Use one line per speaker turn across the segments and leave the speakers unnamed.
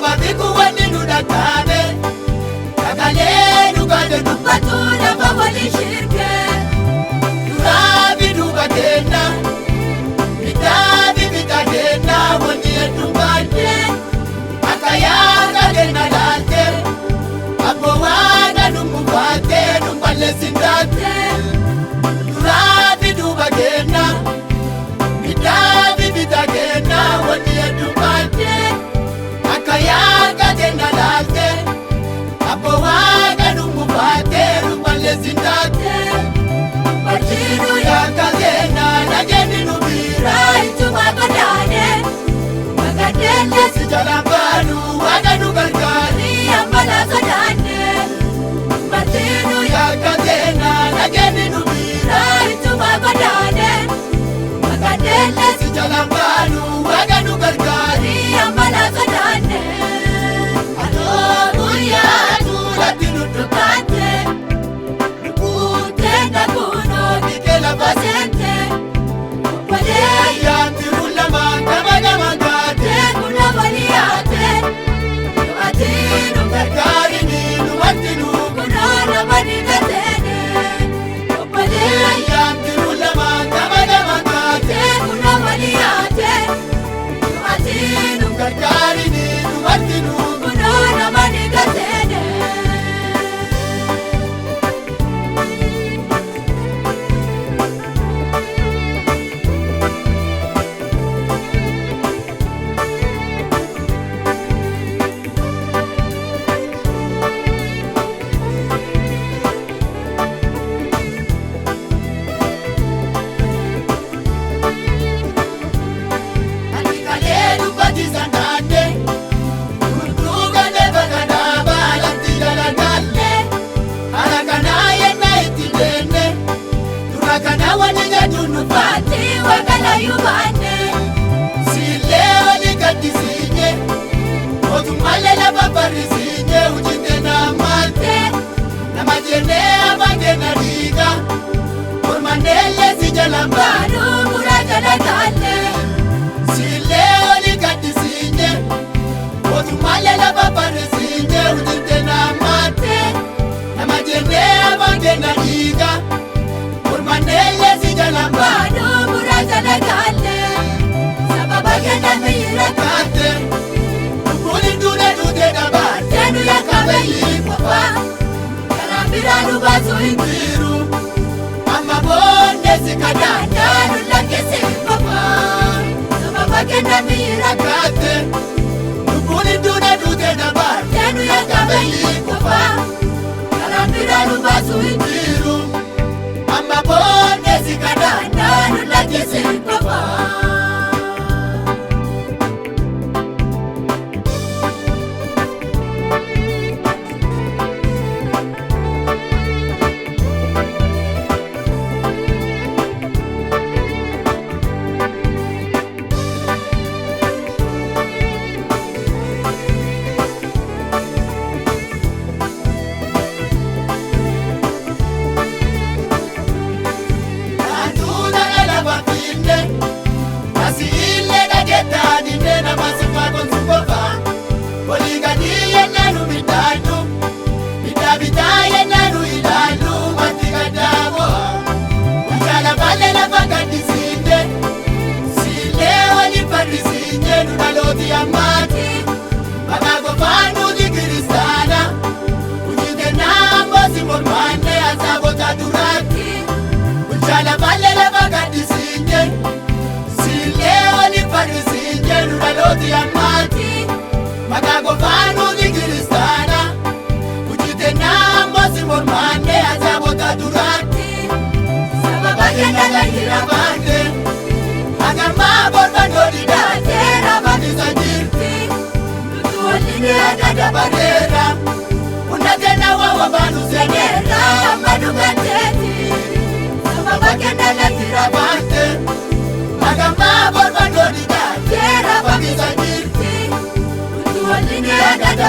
sababii kuwwanni nu dhaqqabe sagalee dhugaadha dubbatu lafa walii shirke duraa fi duuba kenna bitaa fi bitaa kenna wanni hedduun baay'ee akka yaada kenna laalte abboo waaqa dhumbuufaatte dhumballeessin daatte duraa fi duuba kenna bitaa fi bitaa kenna wanni hedduun baay'ee akka yaada kenna laalte abboo waaqa dhumbuufaatte dhumballeessin daatte barsiinu yaaka kenna nageenya nu bira ituma badaane magadeelle si jalaan baanu waaqa nu gargaari ambala sodaanne barsiinu yaaka kenna nageenya nu bira ituma badaane magadeelle si jalaan baanu waaqa nu gargaari ambala sodaanne adoo guyyaa duratti nu dubbatte nukuutenda kuno bikela basente walee yaanti mul'ama gama gama gaate kuna waliyaate nuwatinu gargaarini nuwatinu kunoo namani gateene walee yaanti mul'ama gama gama gaate kuna waliyaate nuwatinu gargaarini nuwatinu kunoo namani gateene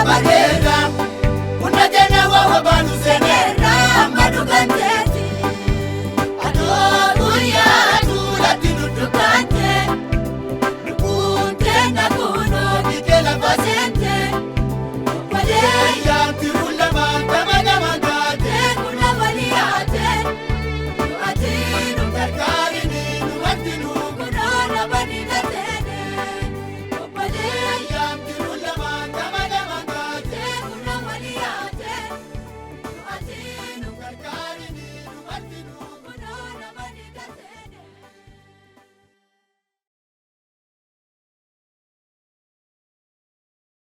Barera, una tena wa banu senera